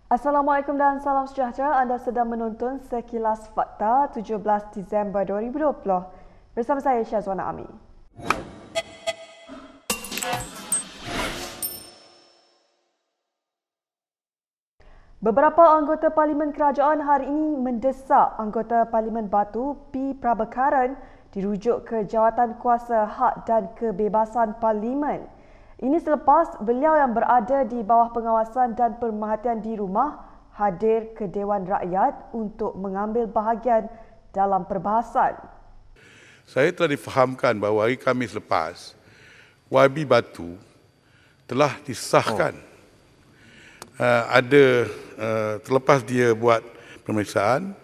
Assalamualaikum dan salam sejahtera. Anda sedang menonton Sekilas Fakta 17 Disember 2020 bersama saya Syazwana Ami. Beberapa anggota Parlimen Kerajaan hari ini mendesak anggota Parlimen Batu P. Prabhakaran dirujuk ke Jawatan Kuasa Hak dan Kebebasan Parlimen. Ini selepas beliau yang berada di bawah pengawasan dan pemerhatian di rumah hadir ke Dewan Rakyat untuk mengambil bahagian dalam perbahasan. Saya telah difahamkan bahawa hari Khamis lepas, YB Batu telah disahkan. Terlepas dia buat pemeriksaan,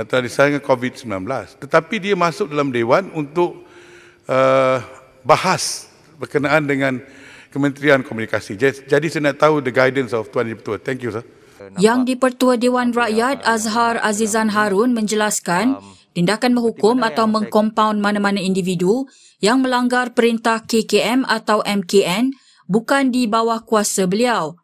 telah disahkan COVID-19. Tetapi dia masuk dalam Dewan untuk bahas berkenaan dengan Kementerian Komunikasi. Jadi saya nak tahu the guidance of Tuan Dipertua. Thank you, sir. Yang di-Pertua Dewan Rakyat Azhar Azizan Harun menjelaskan tindakan menghukum atau mengkompaun mana-mana individu yang melanggar perintah KKM atau MKN bukan di bawah kuasa beliau.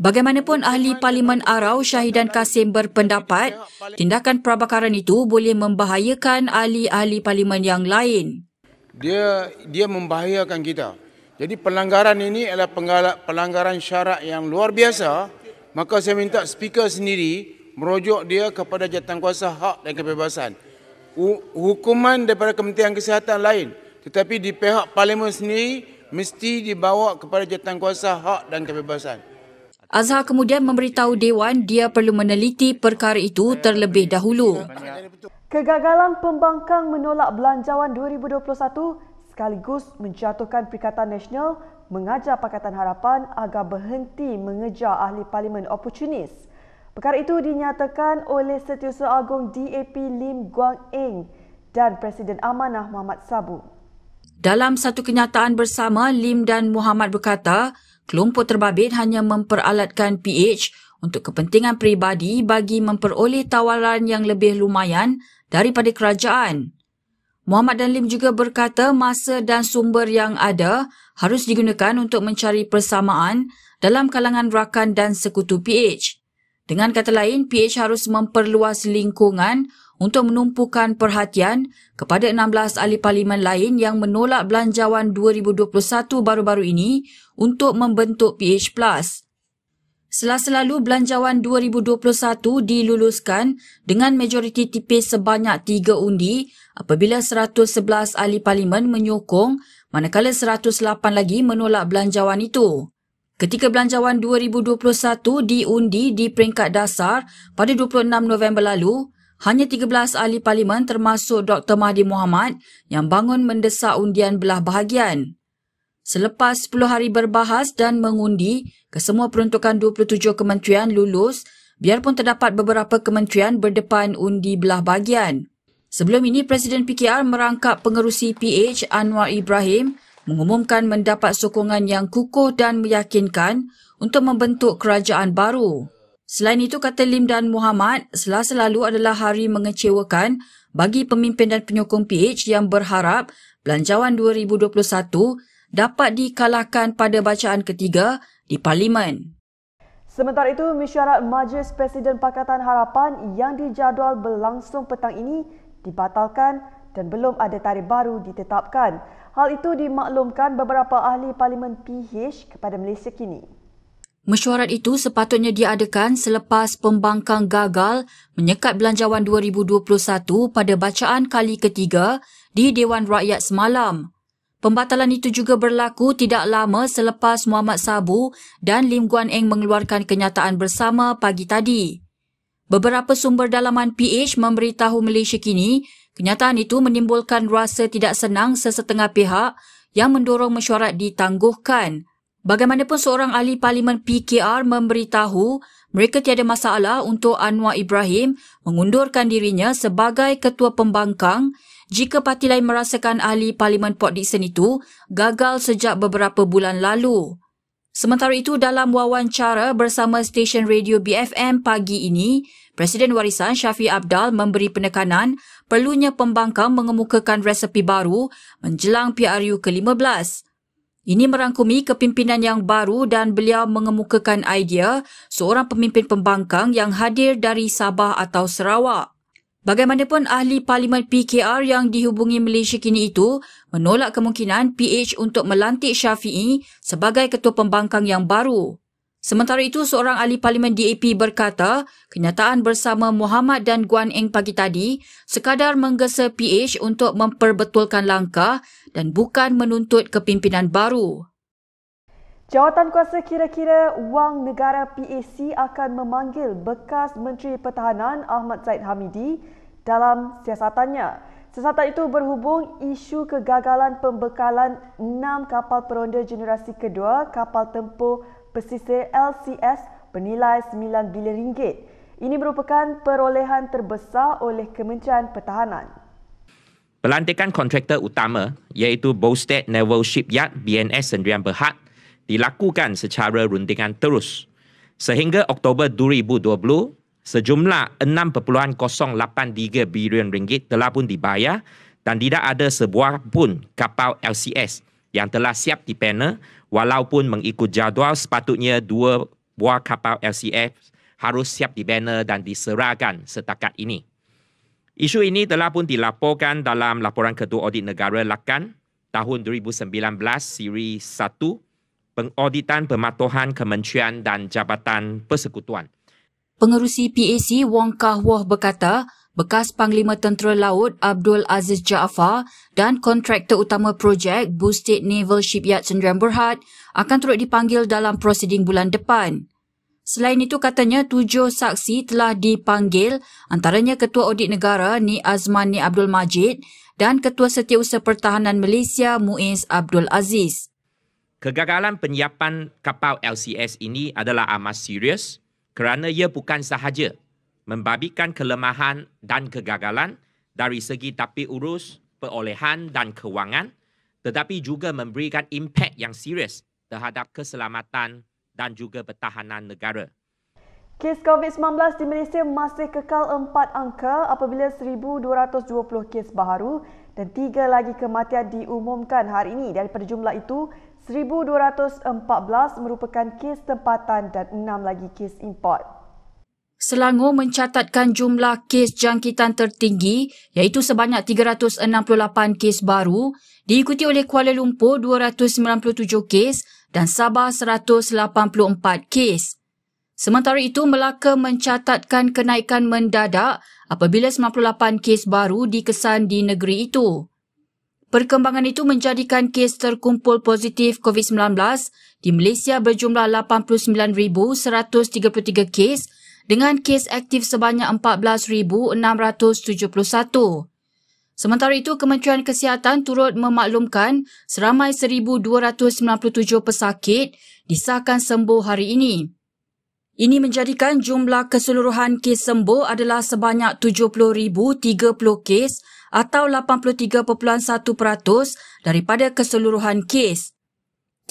Bagaimanapun ahli Parlimen Arau Syahidan Kasim berpendapat tindakan Prabhakaran itu boleh membahayakan ahli-ahli Parlimen yang lain. Dia membahayakan kita. Jadi pelanggaran ini adalah pelanggaran syarak yang luar biasa. Maka saya minta speaker sendiri merujuk dia kepada Jawatankuasa Hak dan Kebebasan. Hukuman daripada Kementerian Kesihatan lain, tetapi di pihak Parlimen sendiri mesti dibawa kepada Jawatankuasa Hak dan Kebebasan. Azhar kemudian memberitahu Dewan dia perlu meneliti perkara itu terlebih dahulu. Kegagalan pembangkang menolak belanjawan 2021 sekaligus menjatuhkan Perikatan Nasional mengajar Pakatan Harapan agar berhenti mengejar ahli Parlimen oportunis. Perkara itu dinyatakan oleh Setiausaha Agung DAP Lim Guang Eng dan Presiden Amanah Muhammad Sabu. Dalam satu kenyataan bersama, Lim dan Muhammad berkata, kelompok terbabit hanya memperalatkan PH untuk kepentingan peribadi bagi memperoleh tawaran yang lebih lumayan daripada kerajaan. Muhammad dan Lim juga berkata masa dan sumber yang ada harus digunakan untuk mencari persamaan dalam kalangan rakan dan sekutu PH. Dengan kata lain, PH harus memperluas lingkungan untuk menumpukan perhatian kepada 16 ahli parlimen lain yang menolak belanjawan 2021 baru-baru ini untuk membentuk PH+. Selasa lalu, belanjawan 2021 diluluskan dengan majoriti tipis sebanyak 3 undi apabila 111 ahli parlimen menyokong manakala 108 lagi menolak belanjawan itu. Ketika belanjawan 2021 diundi di peringkat dasar pada 26 November lalu, hanya 13 ahli parlimen termasuk Dr. Mahathir Mohamad yang bangun mendesak undian belah bahagian. Selepas 10 hari berbahas dan mengundi, kesemua peruntukan 27 kementerian lulus biarpun terdapat beberapa kementerian berdepan undi belah bahagian. Sebelum ini, Presiden PKR merangkap pengerusi PH Anwar Ibrahim mengumumkan mendapat sokongan yang kukuh dan meyakinkan untuk membentuk kerajaan baru. Selain itu, kata Lim dan Muhammad, Selasa lalu adalah hari mengecewakan bagi pemimpin dan penyokong PH yang berharap belanjawan 2021 dapat dikalahkan pada bacaan ketiga di Parlimen. Sementara itu, mesyuarat Majlis Presiden Pakatan Harapan yang dijadual berlangsung petang ini dibatalkan dan belum ada tarikh baru ditetapkan. Hal itu dimaklumkan beberapa ahli Parlimen PH kepada Malaysia Kini. Mesyuarat itu sepatutnya diadakan selepas pembangkang gagal menyekat belanjawan 2021 pada bacaan kali ketiga di Dewan Rakyat semalam. Pembatalan itu juga berlaku tidak lama selepas Muhammad Sabu dan Lim Guan Eng mengeluarkan kenyataan bersama pagi tadi. Beberapa sumber dalaman PH memberitahu Malaysia Kini, kenyataan itu menimbulkan rasa tidak senang sesetengah pihak yang mendorong mesyuarat ditangguhkan. Bagaimanapun seorang ahli Parlimen PKR memberitahu mereka tiada masalah untuk Anwar Ibrahim mengundurkan dirinya sebagai ketua pembangkang jika parti lain merasakan ahli Parlimen Port Dickson itu gagal sejak beberapa bulan lalu. Sementara itu, dalam wawancara bersama stesen radio BFM pagi ini, Presiden Warisan Shafie Apdal memberi penekanan perlunya pembangkang mengemukakan resepi baru menjelang PRU ke-15. Ini merangkumi kepimpinan yang baru dan beliau mengemukakan idea seorang pemimpin pembangkang yang hadir dari Sabah atau Sarawak. Bagaimanapun, ahli Parlimen PKR yang dihubungi Malaysia kini itu menolak kemungkinan PH untuk melantik Syafiee sebagai ketua pembangkang yang baru. Sementara itu, seorang ahli Parlimen DAP berkata, kenyataan bersama Muhammad dan Guan Eng pagi tadi sekadar menggesa PH untuk memperbetulkan langkah dan bukan menuntut kepimpinan baru. Jawatankuasa Kira-Kira Wang Negara PAC akan memanggil bekas Menteri Pertahanan Ahmad Zahid Hamidi dalam siasatannya. Siasatan itu berhubung isu kegagalan pembekalan 6 kapal peronda generasi kedua kapal tempur pesisir LCS bernilai RM9 bilion. Ini merupakan perolehan terbesar oleh Kementerian Pertahanan. Pelantikan kontraktor utama iaitu Bowstead Naval Shipyard BNS Sdn Bhd dilakukan secara rundingan terus. Sehingga Oktober 2020, sejumlah RM6.083 bilion telah pun dibayar dan tidak ada sebuah pun kapal LCS yang telah siap dibina walaupun mengikut jadual sepatutnya 2 buah kapal LCS harus siap dibina dan diserahkan setakat ini. Isu ini telah pun dilaporkan dalam laporan Ketua Audit Negara Lakan tahun 2019 siri 1 Pengauditan Pematuhan Kementerian dan Jabatan Persekutuan. Pengerusi PAC Wong Kah Woh berkata, bekas Panglima Tentera Laut Abdul Aziz Jaafar dan kontraktor utama projek Bowstead Naval Shipyard Sdn Bhd akan turut dipanggil dalam prosiding bulan depan. Selain itu, katanya 7 saksi telah dipanggil, antaranya Ketua Audit Negara Ni Azman Ni Abdul Majid dan Ketua Setiausaha Pertahanan Malaysia Muiz Abdul Aziz. Kegagalan penyiapan kapal LCS ini adalah amat serius kerana ia bukan sahaja membabikan kelemahan dan kegagalan dari segi tapi urus, perolehan dan kewangan, tetapi juga memberikan impak yang serius terhadap keselamatan dan juga pertahanan negara. Kes COVID-19 di Malaysia masih kekal 4 angka apabila 1,220 kes baharu dan 3 lagi kematian diumumkan hari ini. Daripada jumlah itu, 1,214 merupakan kes tempatan dan 6 lagi kes import. Selangor mencatatkan jumlah kes jangkitan tertinggi iaitu sebanyak 368 kes baru, diikuti oleh Kuala Lumpur 297 kes dan Sabah 184 kes. Sementara itu, Melaka mencatatkan kenaikan mendadak apabila 98 kes baru dikesan di negeri itu. Perkembangan itu menjadikan kes terkumpul positif COVID-19 di Malaysia berjumlah 89,133 kes dengan kes aktif sebanyak 14,671. Sementara itu, Kementerian Kesihatan turut memaklumkan seramai 1,297 pesakit disahkan sembuh hari ini. Ini menjadikan jumlah keseluruhan kes sembuh adalah sebanyak 70,030 kes atau 83.1% daripada keseluruhan kes.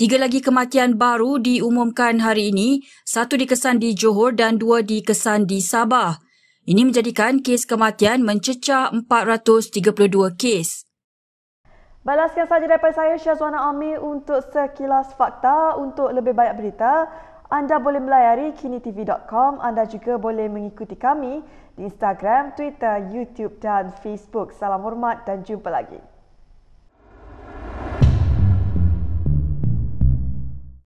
3 lagi kematian baru diumumkan hari ini, 1 dikesan di Johor dan 2 dikesan di Sabah. Ini menjadikan kes kematian mencecah 432 kes. Baiklah, sekian sahaja daripada saya, Syazwana Amir, untuk sekilas fakta. Untuk lebih banyak berita, anda boleh melayari kinitv.com. Anda juga boleh mengikuti kami di Instagram, Twitter, YouTube dan Facebook. Salam hormat dan jumpa lagi.